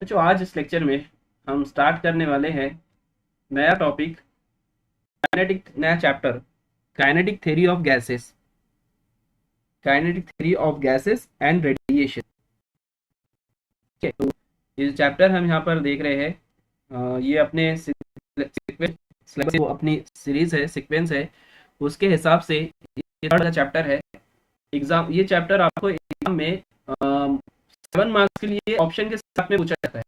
जो आज इस लेक्चर में हम स्टार्ट करने वाले हैं नया टॉपिक, काइनेटिक, नया chapter, kinetic theory of gases, kinetic theory of gases and radiation. ठीक है, तो ये चैप्टर हम यहाँ पर देख रहे हैं, ये अपने सीक्वेंस जो अपनी सीरीज है, सीक्वेंस है, उसके हिसाब से ये थर्ड चैप्टर है। एग्जाम, ये चैप्टर आपको एग्जाम में 7 मार्क्स के लिए ऑप्शन के साथ में पूछा जाता है,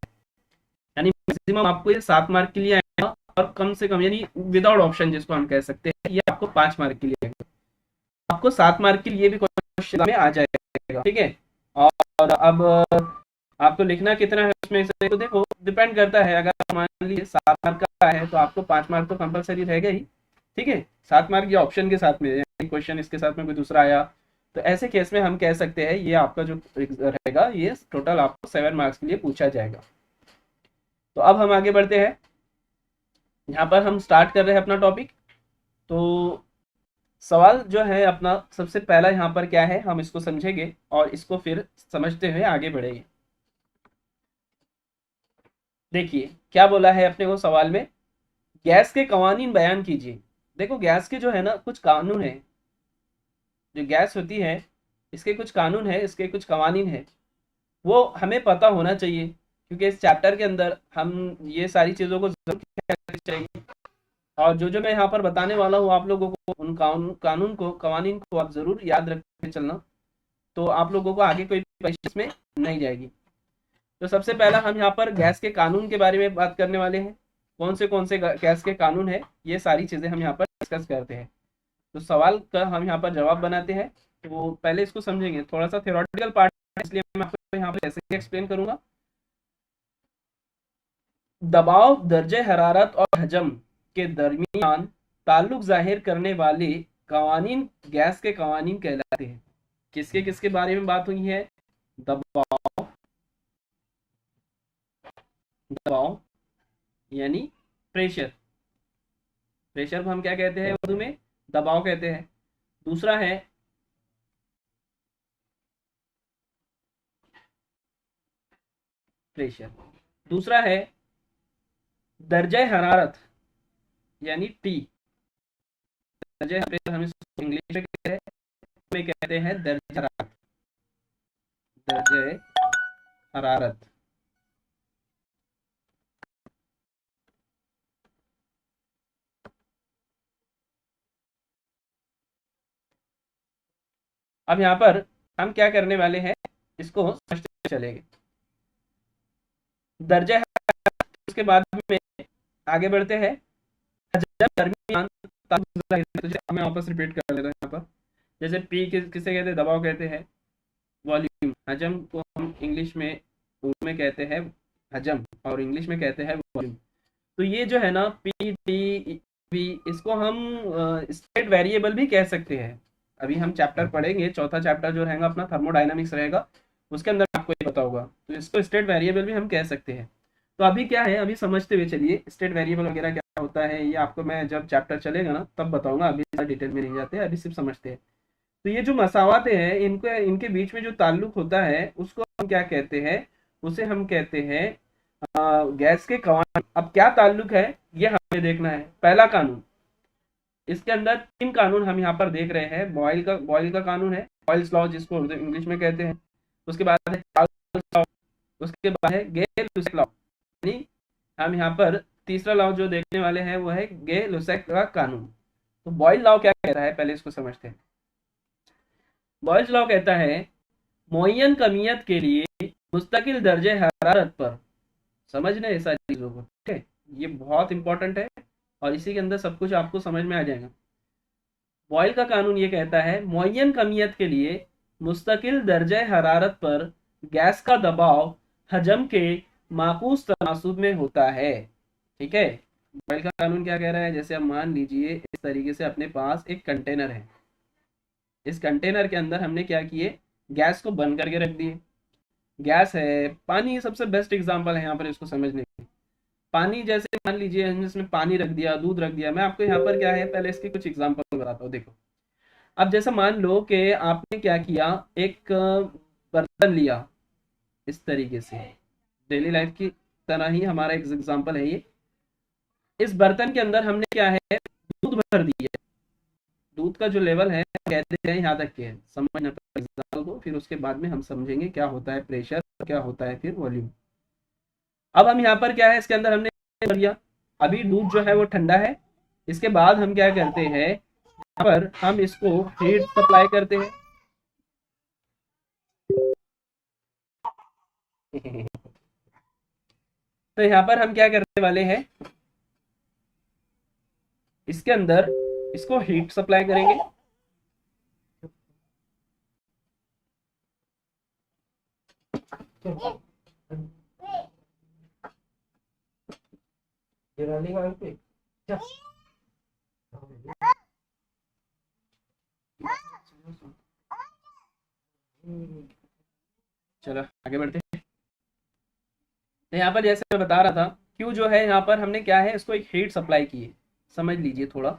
यानी मैक्सिमम आपको ये 7 मार्क के लिए आएगा, और कम से कम यानी विदाउट ऑप्शन जिसको हम कह सकते हैं, ये आपको 5 मार्क के लिए आएगा। आपको 7 मार्क के लिए भी क्वेश्चन में आ जाएगा। ठीक है, और अब आपको लिखना कितना है उसमें से, तो देखो डिपेंड करता है। अगर मान लीजिए 7 मार्क का है तो आपको 5 मार्क तो कंपलसरी रहेगा ही। ठीक है, 7 मार्क ये ऑप्शन के साथ में, क्वेश्चन इसके साथ में कोई दूसरा आया तो ऐसे केस में हम कह सकते हैं ये आपका जो रहेगा ये टोटल आपको 7 मार्क्स के लिए पूछा जाएगा। तो अब हम आगे बढ़ते हैं, यहाँ पर हम स्टार्ट कर रहे हैं अपना टॉपिक। तो सवाल जो है अपना सबसे पहला यहाँ पर क्या है, हम इसको समझेंगे और इसको फिर समझते हुए आगे बढ़ेंगे। देखिए क्या बोला है अपने को सवाल में, गैस के कवानीन बयान कीजिए। देखो गैस के जो है ना कुछ कानून है, जो गैस होती है इसके कुछ कानून है, इसके कुछ कवानीन है, वो हमें पता होना चाहिए, क्योंकि इस चैप्टर के अंदर हम ये सारी चीज़ों को जरूर करनी चाहिए। और जो जो मैं यहाँ पर बताने वाला हूँ आप लोगों को, उन कानून को, कवानीन को आप जरूर याद रख के चलना, तो आप लोगों को आगे कोई परेशानी में नहीं जाएगी। तो सबसे पहला हम यहाँ पर गैस के कानून के बारे में बात करने वाले हैं। कौन से गैस के कानून है, ये सारी चीजें हम यहाँ पर डिस्कस करते हैं। तो सवाल का हम यहाँ पर जवाब बनाते हैं। तो पहले इसको समझेंगे, थोड़ा सा थ्योरेटिकल पार्ट है, इसलिए मैं आपको यहाँ पर ऐसे एक्सप्लेन करूंगा। दबाव, दर्जे हरारत और हजम के दरमियान ताल्लुक जाहिर करने वाले कवानीन गैस के कवानीन कहलाते हैं। किसके किसके बारे में बात हुई है? दबाव, दबाव यानी प्रेशर, प्रेशर को हम क्या कहते हैं उर्दू में? दबाव कहते हैं। दूसरा है प्रेशर, दूसरा है दर्जा हरारत यानी टी। दर्जा हरारत हम इसको इंग्लिश में कहते हैं दर्जा हरारत, दर्जा हरारत। अब यहाँ पर हम क्या करने वाले हैं, इसको समझते चलेंगे। दर्जा हरारत, उसके बाद में आगे बढ़ते हैं। जब दरमियान तो मैं वापस रिपीट कर देता हूँ यहाँ पर। जैसे पी किसे कहते हैं? दबाव कहते हैं। वॉल्यूम, हजम को हम इंग्लिश में, उर्दू में कहते हैं हजम, और इंग्लिश में कहते हैं वॉल्यूम। तो ये जो है ना पी टी वी, इसको हम स्टेट वेरिएबल भी कह सकते हैं। अभी हम चैप्टर पढ़ेंगे, चौथा चैप्टर जो रहेगा अपना थर्मोडायनामिक्स रहेगा, उसके अंदर आपको ये पता होगा, तो इसको स्टेट वेरिएबल भी हम कह सकते हैं। तो अभी क्या है, अभी समझते हुए चलिए स्टेट वेरिएबल वगैरह क्या होता है, ये आपको मैं जब चैप्टर चलेगा ना तब बताऊंगा, अभी डिटेल में नहीं जाते, अभी सिर्फ समझते हैं। तो ये जो मसावाते हैं, इनको, इनके बीच में जो ताल्लुक होता है उसको हम क्या कहते हैं? उसे हम कहते हैं गैस के कवानीन। अब क्या ताल्लुक है ये हमें देखना है। पहला कानून, इसके अंदर 3 कानून हम यहाँ पर देख रहे हैं। बॉयल का कानून है, बॉयल्स लॉ जिसको इंग्लिश में कहते हैं। उसके बाद है चार्ल्स लॉ, उसके बाद है गे लुसेक लॉ, यानी हम यहाँ पर तीसरा लॉ जो देखने वाले हैं वो है गे लुसेक का कानून। तो बॉयल लॉ क्या कहता है, पहले इसको समझते हैं। बॉयल्स लॉ कहता है मुअय्यन कमियत के लिए मुस्तकिल दर्जे हरारत पर, समझना है सारी चीज़ों को, ठीक है, ये बहुत इंपॉर्टेंट है और इसी के अंदर सब कुछ आपको समझ में आ जाएगा। बॉयल का कानून ये कहता है मुअय्यन कमियत के लिए मुस्तकिल दर्जे हरारत पर गैस का दबाव हजम के माकूस तनासुब में होता है। ठीक है, बॉयल का कानून क्या कह रहा है? जैसे अब मान लीजिए इस तरीके से अपने पास एक कंटेनर है, इस कंटेनर के अंदर हमने क्या किए, गैस को बंद करके रख दिए। गैस है, पानी सबसे बेस्ट एग्जांपल है यहाँ पर इसको समझने के। पानी, जैसे मान लीजिए हमने इसमें पानी रख दिया, दूध रख दिया। मैं आपको यहाँ पर क्या है, पहले इसकी कुछ एग्जांपल बताता हूँ। देखो, अब जैसा मान लो कि आपने क्या किया, एक बर्तन लिया इस तरीके से, डेली लाइफ की तरह ही हमारा एक एग्जाम्पल है ये। इस बर्तन के अंदर हमने क्या है, दूध भर दिया। दूध का जो लेवल है कहते हैं यहाँ तक के है, समझना एग्जाम्पल को, फिर उसके बाद में हम समझेंगे क्या होता है प्रेशर, क्या होता है फिर वॉल्यूम। अब हम यहाँ पर क्या है, इसके अंदर हमने भर दिया। अभी दूध जो है वो ठंडा है। इसके बाद हम क्या करते हैं, यहाँ पर हम इसको हीट सप्लाई करते हैं। तो यहाँ पर हम क्या करने वाले हैं, इसके अंदर इसको हीट सप्लाई करेंगे। चलो आगे बढ़ते हैं। तो यहाँ पर जैसे मैं बता रहा था, क्यू जो है यहाँ पर हमने क्या है, इसको एक हीट सप्लाई की है। समझ लीजिए थोड़ा,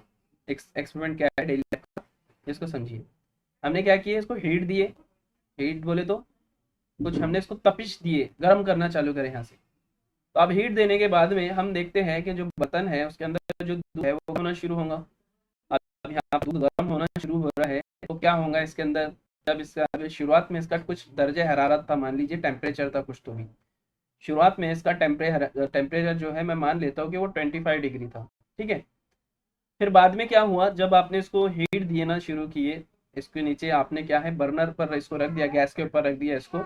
एक्सपेरिमेंट क्या है डेली लाइफ का, इसको समझिए। हमने क्या किया, इसको हीट दिए। हीट बोले तो कुछ हमने इसको तपिश दिए, गर्म करना चालू करें यहाँ से। तो अब हीट देने के बाद में हम देखते हैं कि जो बर्तन है उसके अंदर जो दूध है वो होना शुरू होगा। अब यहाँ दूध गर्म होना शुरू हो रहा है, तो क्या होगा इसके अंदर, जब इसका अभी शुरुआत में इसका कुछ दर्जे हरारत था, मान लीजिए टेम्परेचर था कुछ, तो भी शुरुआत में इसका टेम्परेचर जो है मैं मान लेता हूँ कि वो 25 डिग्री था। ठीक है। फिर बाद में क्या हुआ, जब आपने इसको हीट दिए ना शुरू किए, इसके नीचे आपने क्या है बर्नर पर इसको रख दिया, गैस के ऊपर रख दिया इसको,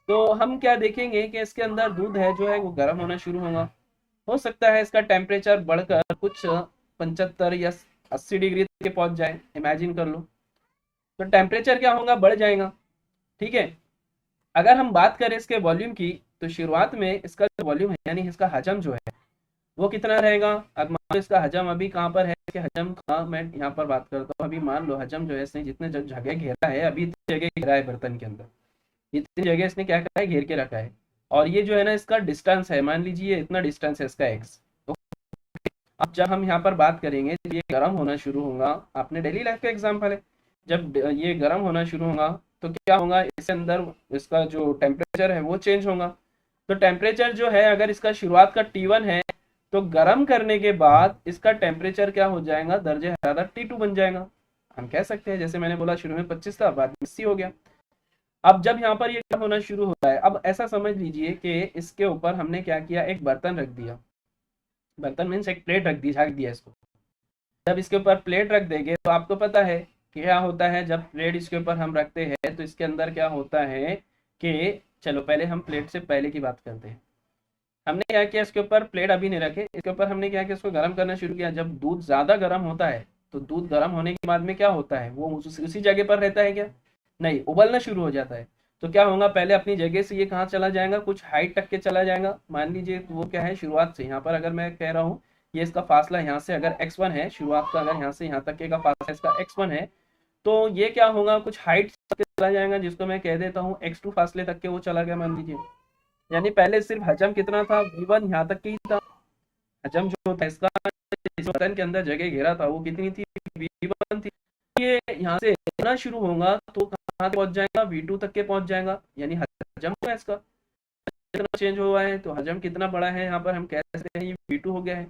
तो हम क्या देखेंगे कि इसके अंदर दूध है जो है वो गर्म होना शुरू होगा। हो सकता है इसका टेम्परेचर बढ़कर कुछ 75 या 80 डिग्री तक पहुंच जाए, इमेजिन कर लो। तो टेम्परेचर क्या होगा, बढ़ जाएगा। ठीक है। अगर हम बात करें इसके वॉल्यूम की, तो शुरुआत में इसका जो वॉल्यूम है यानी इसका हजम जो है वो कितना रहेगा। अब मान लो इसका हजम अभी कहाँ पर है, इसके हजम का मैं यहाँ पर बात करता हूँ। अभी मान लो हजम जो है इसने जितने जगह घेरा है, अभी इतनी जगह घेरा है बर्तन के अंदर, इतनी जगह इसने क्या करा है, घेर के रखा है। और ये जो है ना इसका डिस्टेंस है, मान लीजिए इतना डिस्टेंस है इसका एक्स। तो अब जब हम यहाँ पर बात करेंगे तो ये गर्म होना शुरू होगा। आपने डेली लाइफ का एग्जाम्पल है, जब ये गर्म होना शुरू होगा तो क्या होगा, इसके अंदर इसका जो टेम्परेचर है वो चेंज होगा। तो टेम्परेचर जो है अगर इसका शुरुआत का T1 है, तो गर्म करने के बाद इसका टेम्परेचर क्या हो जाएगा, दर्जे हरारत T2 बन जाएगा। हम कह सकते हैं जैसे मैंने बोला शुरू में 25 था, बाद में 80 हो गया। अब जब यहाँ पर ये क्या होना शुरू होता है, अब ऐसा समझ लीजिए कि इसके ऊपर हमने क्या किया, एक बर्तन रख दिया। बर्तन मीन्स एक प्लेट रख दी, ढक दिया इसको। जब इसके ऊपर प्लेट रख देंगे तो आपको पता है कि क्या होता है, जब प्लेट इसके ऊपर हम रखते हैं तो इसके अंदर क्या होता है कि, चलो पहले हम प्लेट से पहले की बात करते हैं। हमने क्या किया, इसके ऊपर प्लेट अभी नहीं रखे, इसके ऊपर हमने क्या किया, इसको गर्म करना शुरू किया। जब दूध ज़्यादा गर्म होता है तो दूध गर्म होने के बाद में क्या होता है, वो उसी जगह पर रहता है क्या, नहीं, उबलना शुरू हो जाता है। तो क्या होगा, पहले अपनी जगह से ये कहाँ चला जाएगा, कुछ हाइट तक के चला जाएगा। मान लीजिए वो क्या है, शुरुआत से यहाँ पर अगर मैं कह रहा हूँ, ये इसका फासला यहाँ से अगर x1 है, शुरुआत का अगर यहाँ से यहाँ तक के का फासला इसका x1 है, तो ये क्या होगा, कुछ हाइट तक के चला जाएगा, जिसको मैं कह देता हूँ x2 फासले तक के वो चला गया मान लीजिए। यानी पहले सिर्फ हजम कितना था, V1 यहाँ तक की ही था। हजम जो था इसका, इस बर्तन के अंदर जगह घेरा था वो कितनी थी, V1 थी। ये यहाँ से इतना शुरू होगा तो कहाँ पहुंच जाएगा, V2 तक के पहुंच जाएगा। यानी हजम हुआ है इसका, कितना चेंज हुआ है, तो हजम कितना बड़ा है, यहाँ पर हम कह सकते हैं ये V2 हो गया है।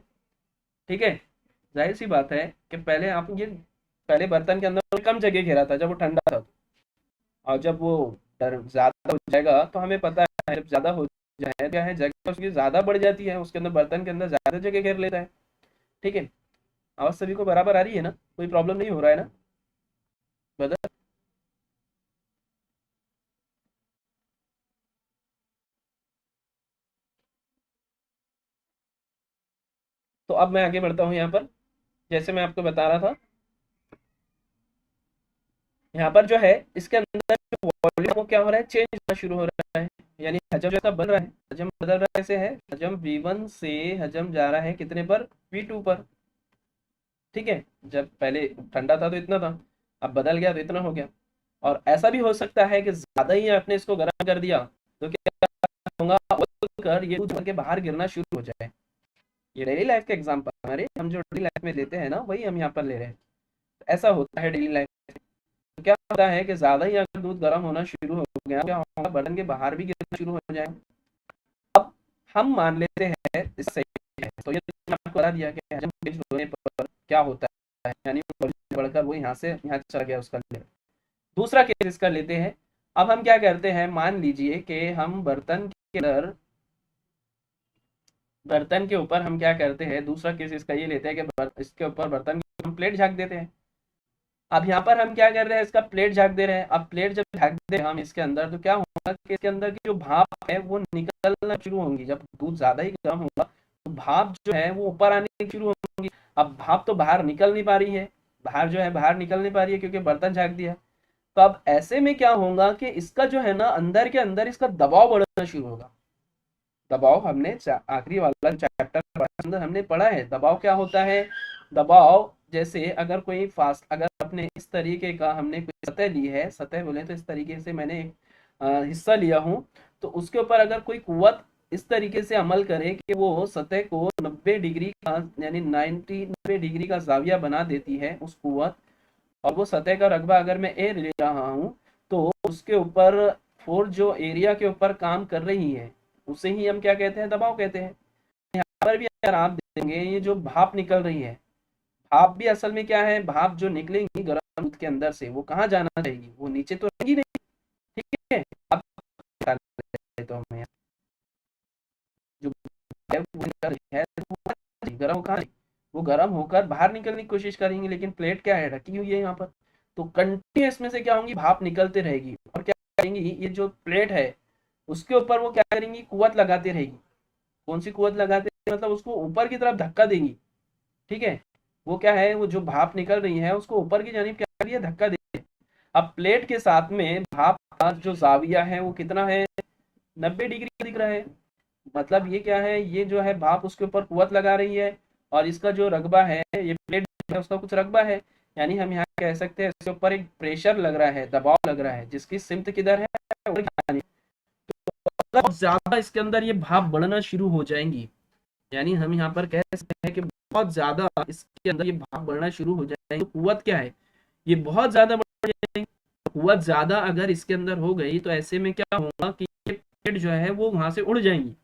ठीक है। जाहिर सी बात है कि पहले आप ये, पहले बर्तन के अंदर कम जगह घेरा था जब वो ठंडा था, और जब वो ज्यादा हो जाएगा तो हमें पता है जब ज्यादा हो जाए क्या है, जगह उसकी ज्यादा बढ़ जाती है, उसके अंदर बर्तन के अंदर ज्यादा जगह घेर लेता है। ठीक है। आवाज सभी को बराबर आ रही है ना, कोई प्रॉब्लम नहीं हो रहा है ना बदल। तो अब मैं आगे बढ़ता हूँ यहाँ पर, जैसे मैं आपको बता रहा था, यहाँ पर जो है इसके अंदर वॉल्यूम को क्या हो रहा है, चेंज होना शुरू हो रहा है। यानी हजम जैसा बन रहा है, हजम बदल रहा है, कैसे है, हजम V1 से हजम जा रहा है कितने पर, V2 पर। ठीक है। जब पहले ठंडा था तो इतना था, अब बदल गया तो इतना हो गया। और ऐसा भी हो सकता है कि ज्यादा ही आपने इसको गर्म कर दिया तो क्या होगा, उबल कर ये दूध के बाहर गिरना शुरू हो जाए। ये डेली लाइफ का एग्जांपल, हमारे हम जो डेली लाइफ में लेते हैं ना वही हम यहाँ पर ले रहे हैं। तो ऐसा होता है डेली लाइफ। तो क्या होता है कि ज्यादा ही अगर दूध गर्म होना शुरू हो गया, क्या होगा, बर्तन के बाहर भी गिरना शुरू हो जाएगा। अब हम मान लेते हैं इस सही है। तो ये तो मैंने आपको बता दिया कि हजम तेज होने पर क्या होता है, यानी बढ़कर वो यहाँ से यहाँ चला गया उसका लेवल। दूसरा केस इसका लेते हैं। अब हम क्या करते हैं, मान लीजिए कि हम बर्तन के ऊपर हम क्या करते हैं, दूसरा केस इसका ये लेते हैं कि इसके ऊपर बर्तन की हम प्लेट ढक देते हैं। अब यहाँ पर हम क्या कर रहे हैं, इसका प्लेट ढक दे रहे हैं। अब प्लेट जब ढक दे हम इसके अंदर, तो क्या होगा कि इसके अंदर की जो भाप है वो निकलना शुरू होंगी। जब दूध ज्यादा ही गर्म होगा तो भाप जो है वो ऊपर आने शुरू होंगी। अब भाप तो बाहर निकल नहीं पा रही है, बाहर जो है बाहर निकल नहीं पा रही है क्योंकि बर्तन ढक दिया। तो अब ऐसे में क्या होगा कि इसका जो है ना अंदर के अंदर इसका दबाव बढ़ना शुरू होगा। दबाव हमने आखिरी वाला चैप्टर अंदर हमने पढ़ा है, दबाव क्या होता है। दबाव जैसे अगर कोई फास्ट, अगर अपने इस तरीके का हमने कोई सतह ली है, सतह बोले तो इस तरीके से मैंने एक हिस्सा लिया हूँ, तो उसके ऊपर अगर कोई कुव्वत इस तरीके से अमल करे कि वो सतह को 90 डिग्री का यानी 90 डिग्री का जाविया बना देती है उस कुव्वत, और वो सतह का रकबा अगर मैं ए ले रहा हूँ, तो उसके ऊपर फोर्स जो एरिया के ऊपर काम कर रही है उसे ही हम क्या कहते हैं, दबाव कहते हैं। यहाँ पर भी अगर आप देखेंगे ये जो भाप निकल रही है, भाप भी असल में क्या है, भाप जो निकलेंगी गर्म दूध के अंदर से वो कहाँ जाना चाहिए, वो नीचे तो रहेगी नहीं। ठीक है, अब तो हमें जो है वो निकल रही है वो गर्म कहाँ, वो गर्म होकर बाहर निकलने की कोशिश करेंगे, लेकिन प्लेट क्या है, ढकी हुई है यहाँ पर। तो कंटिन्यूस में से क्या होंगी, भाप निकलते रहेगी और क्या करेंगी, ये जो प्लेट है उसके ऊपर वो क्या करेंगी, कुवत लगाते रहेगी। कौन सी कुवत लगाते हैं, मतलब उसको ऊपर की तरफ धक्का देंगी। ठीक है, वो क्या है, वो जो भाप निकल रही है उसको ऊपर की जानिब क्या कर रही है, धक्का दे रही है। अब प्लेट के साथ में भाप का जो जाविया है वो कितना है, 90 डिग्री दिख रहा है। मतलब ये क्या है, ये जो है भाप उसके ऊपर कुवत लगा रही है, और इसका जो रकबा है, ये प्लेट है उसका कुछ रकबा है। यानी हम यहाँ कह सकते हैं इसके ऊपर एक प्रेशर लग रहा है, दबाव लग रहा है, जिसकी सिमत किधर है, तो ज्यादा इसके अंदर ये भाप बढ़ना शुरू हो जाएंगी। यानी हम यहाँ पर कह सकते हैं कि बहुत ज्यादा इसके अंदर ये भाप बढ़ना शुरू हो जाएगी। तो कुवत क्या है, ये बहुत ज्यादा बढ़ जाएगी। कुवत ज्यादा अगर इसके अंदर हो गई तो ऐसे में क्या होगा कि ये प्लेट जो है वो वहां से उड़ जाएंगी।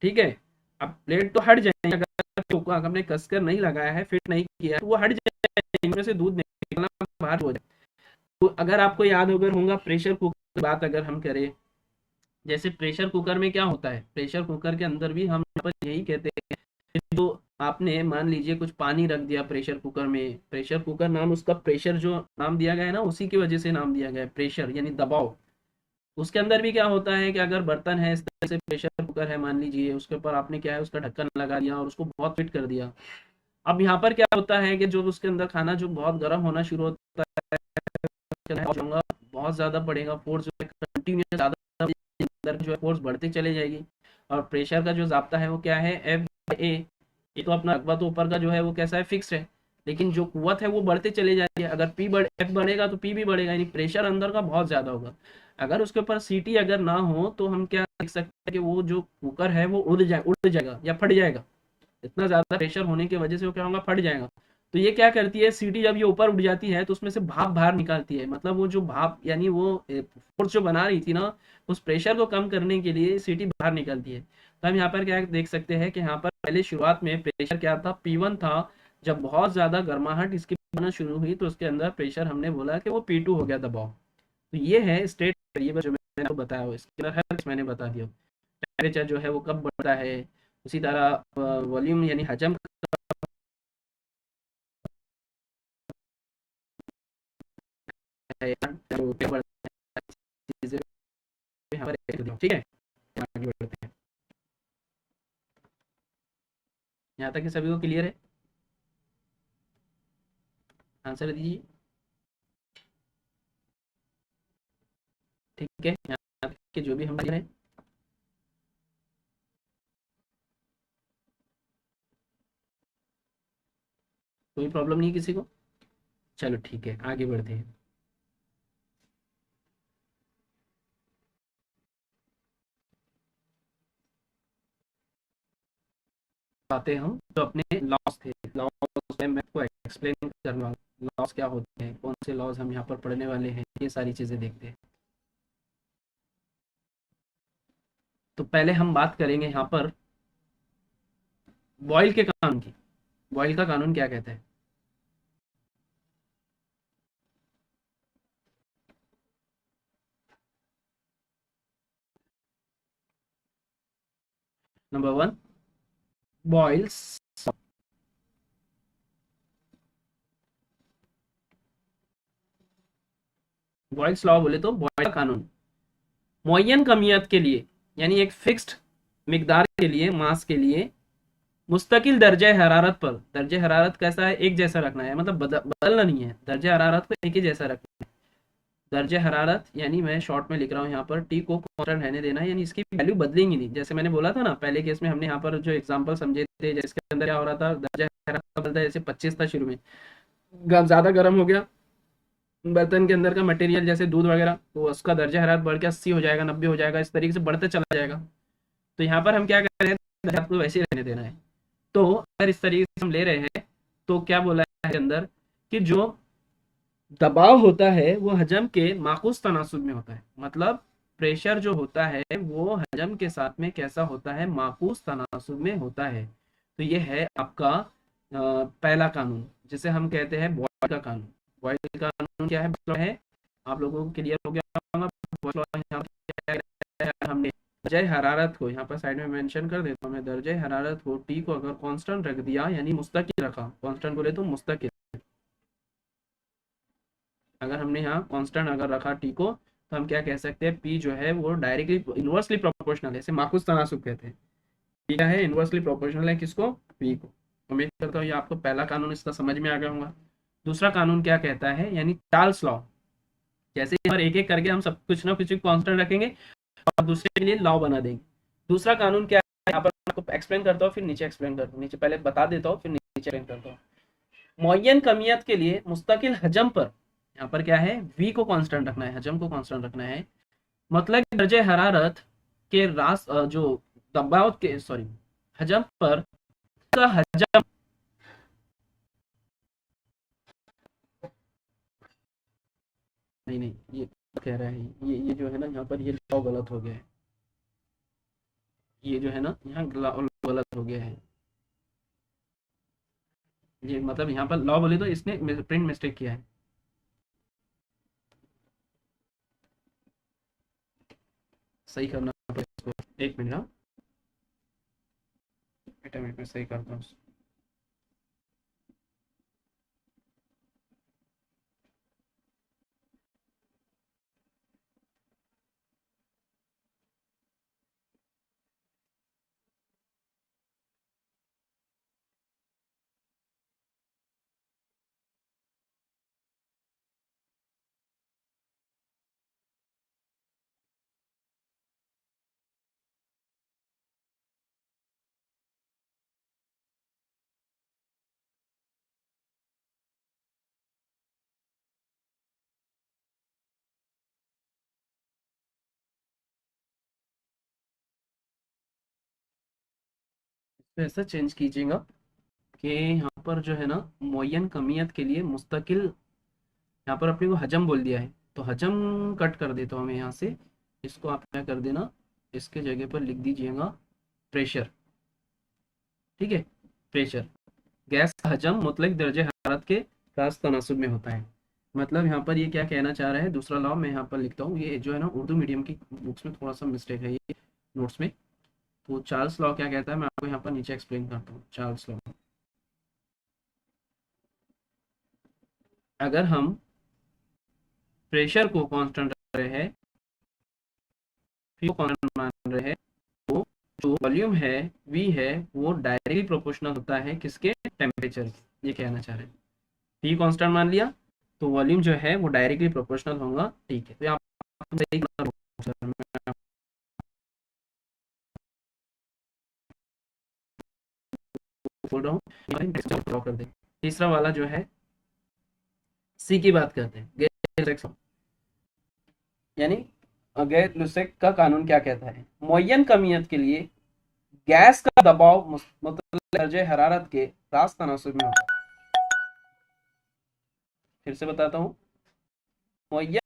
ठीक है, अब प्लेट तो हट जाएंगे, अगर हमने कसकर नहीं लगाया है, फिट नहीं किया तो वो हट जाएंगे, इनमें से दूध निकलना बाहर हो जाए। तो अगर आपको याद अगर होगा प्रेशर कुकर की बात अगर हम करें, जैसे प्रेशर कुकर में क्या होता है, प्रेशर कुकर के अंदर भी हम यहाँ पर यही कहते हैं कि जो आपने मान लीजिए कुछ पानी रख दिया प्रेशर कुकर में, प्रेशर कुकर नाम उसका प्रेशर जो नाम दिया गया है ना उसी की वजह से नाम दिया गया है, प्रेशर यानी दबाव। उसके अंदर भी क्या होता है कि अगर बर्तन है इस तरह से प्रेशर कुकर है मान लीजिए, उसके ऊपर आपने क्या है उसका ढक्कन लगा दिया और उसको बहुत फिट कर दिया। अब यहाँ पर क्या होता है कि जो उसके अंदर खाना जो बहुत गर्म होना शुरू होता है, बहुत ज्यादा बढ़ेगा फोर्स जो है, कंटिन्यूस ज्यादा अंदर जो है फोर्स बढ़ती चले जाएगी। और प्रेशर का जो जाप्ता है वो क्या है, F/A। ये तो अपना रकबा तो ऊपर का जो है वो कैसा है, फिक्स है, लेकिन जो कुवत है वो बढ़ते चले जाएगी। अगर F बढ़ेगा तो P भी बढ़ेगा, यानी प्रेशर अंदर का बहुत ज्यादा होगा। अगर उसके ऊपर सीटी अगर ना हो तो हम क्या देख सकते हैं कि वो जो कुकर है वो उड़ जाएगा या फट जाएगा। इतना ज्यादा प्रेशर होने की वजह से वो क्या होगा, फट जाएगा। तो ये क्या करती है, सीटी जब ये ऊपर उठ जाती है तो उसमें से भाप बाहर निकालती है। मतलब वो जो भाप यानी वो फोर्स जो बना रही थी ना, उस प्रेशर को कम करने के लिए सीटी बाहर निकलती है। तो हम यहाँ पर क्या देख सकते हैं कि यहाँ पर पहले शुरुआत में प्रेशर क्या था, P1 था। जब बहुत ज्यादा गर्माहट इसकी बनना शुरू हुई तो उसके अंदर प्रेशर हमने बोला कि वो P2 हो गया दबाव। तो ये है स्टेट वेरिएबल जो मैंने आपको बताया हो, इसके अंदर हर मैंने बता दिया। टेम्परेचर जो है वो कब बढ़ता है, उसी तरह वॉल्यूम यानी हजम है, चीजें ठीक है। आगे बढ़ते हैं, यहाँ तक कि सभी को क्लियर है, आंसर दीजिए। ठीक है, यहाँ तक कि जो भी हम रहे हैं, कोई प्रॉब्लम नहीं किसी को। चलो ठीक है, आगे बढ़ते हैं। आते हैं हम जो अपने लॉस थे, लॉस में मैं आपको एक्सप्लेन करूँगा लॉस क्या होते हैं, कौन से लॉस हम यहाँ पर पढ़ने वाले हैं, ये सारी चीज़ें देखते हैं। तो पहले हम बात करेंगे यहाँ पर बॉयल के कानून की, बॉयल का कानून क्या कहता है? Number one, Boyle's, Boyle's law बोले तो बॉयल का कानून मुअय्यन कमियत के लिए, यानी एक फिक्स्ड मिकदार के लिए, मास के लिए मुस्तकिल दर्जे हरारत पर, दर्जे हरारत कैसा है, एक जैसा रखना है, मतलब बदलना नहीं है, दर्जे हरारत को एक ही जैसा रखना है। दर्जे हरारत यानी मैं शॉर्ट में लिख रहा हूँ यहाँ पर, टी को कांस्टेंट रहने देना है, यानी इसकी वैल्यू बदलेंगी नहीं। जैसे मैंने बोला था ना पहले केस में, हमने यहाँ पर जो एग्जांपल समझे थे, जिसके अंदर क्या हो रहा था, दर्जा हरारत बदलता है, जैसे 25 था शुरू में, ज्यादा गर्म हो गया बर्तन के अंदर का मटेरियल, जैसे दूध वगैरह, तो उसका दर्जा हरारत बढ़ के 80 हो जाएगा, 90 हो जाएगा, इस तरीके से बढ़ते चला जाएगा। तो यहाँ पर हम क्या कर रहे हैं, दर्जा को वैसे ही रहने देना है। तो अगर इस तरीके से हम ले रहे हैं, तो क्या बोला है इसके अंदर कि जो दबाव होता है वो हजम के माकूस तनासुब में होता है, मतलब प्रेशर जो होता है वो हजम के साथ में कैसा होता है, माकूस तनासुब में होता है। तो ये है आपका पहला कानून, जिसे हम कहते हैं बॉयल का कानून। बॉयल का कानून क्या है, आप लोगों को क्लियर हो गया होगा। बॉयल लॉ यहाँ पे क्या है, हमने दर्जे हरारत को यहाँ पर साइड में मेंशन कर देता हूँ मैं, दर्जे हरारत को टी को अगर कांस्टेंट रख दिया, यानी मुस्तकिल रखा, कांस्टेंट बोले तो मुस्तकिल, अगर हमने यहाँ कांस्टेंट अगर रखा टी को, तो हम क्या कह सकते हैं, पी जो है वो डायरेक्टली इनवर्सली प्रोपोर्शनल है, इसे माकूस तनासुब कहते हैं। पी क्या है, इनवर्सली प्रोपोर्शनल है किसको, पी को। उम्मीद करता हूँ ये आपको पहला कानून इसका समझ में आ गया होगा। दूसरा कानून क्या कहता है, यानी चार्ल्स लॉ, जैसे एक एक करके हम सब कुछ ना कुछ कांस्टेंट रखेंगे और दूसरे के लिए लॉ बना देंगे। दूसरा कानून क्या है, यहाँ पर आपको एक्सप्लेन करता हूँ, फिर नीचे एक्सप्लेन करता हूँ, नीचे पहले बता देता हूँ, फिर नीचे एक्सप्लेन करता हूँ। मुअय्यन कमियत के लिए मुस्तकिल हजम पर, यहाँ पर क्या है, वी को कांस्टेंट रखना है, हजम को कांस्टेंट रखना है, मतलब दर्जे हरारत के जो दबाव के, सॉरी, हजम पर का हजम, नहीं नहीं, ये कह रहा है, ये जो है ना यहाँ पर, ये लॉ गलत हो गया है, ये जो है ना यहाँ गलत हो गया है, ये मतलब यहाँ पर लॉ बोले तो इसने प्रिंट मिस्टेक किया है, सही करना पड़ेगा इसको, एक मिनट, हाँ, एक मिनट में सही करता हूँ। तो ऐसा चेंज कीजिएगा कि यहाँ पर जो है ना, मुअय्यन कमियत के लिए मुस्तकिल, यहाँ पर अपने को हजम बोल दिया है, तो हजम कट कर देता हूँ मैं यहाँ से, इसको आप क्या कर देना, इसके जगह पर लिख दीजिएगा प्रेशर, ठीक है, प्रेशर। गैस का हजम मुतलक दर्जे हरारत के रास्त तनासुब में होता है, मतलब यहाँ पर ये क्या कहना चाह रहा है, दूसरा लॉ मैं यहाँ पर लिखता हूँ, ये जो है ना उर्दू मीडियम की बुक्स में थोड़ा सा मिस्टेक है ये नोट्स में। तो चार्ल्स लॉ क्या कहता है, मैं आपको यहाँ पर नीचे एक्सप्लेन करता हूँ। चार्ल्स लॉ, अगर हम प्रेशर को कांस्टेंट रख रहे हैं, फिर कांस्टेंट मान रहे हैं, तो जो वॉल्यूम है, वी है, वो डायरेक्टली प्रोपोर्शनल होता है किसके, टेम्परेचर, ये कहना चाह रहे हैं। पी कांस्टेंट मान लिया, तो वॉल्यूम जो है वो डायरेक्टली प्रोपोर्शनल होगा, ठीक है। तो यहाँ सही बोल रहा हूँ, ड्रॉ कर दे। तीसरा वाला जो है, सी की बात करते हैं, गैस, यानी गैर लुसेक का कानून क्या कहता है, मुअय्यन कमियत के लिए गैस का दबाव मतलब दर्जे हरारत के रास्त तनासुब में होता है। फिर से बताता हूँ, मुअय्यन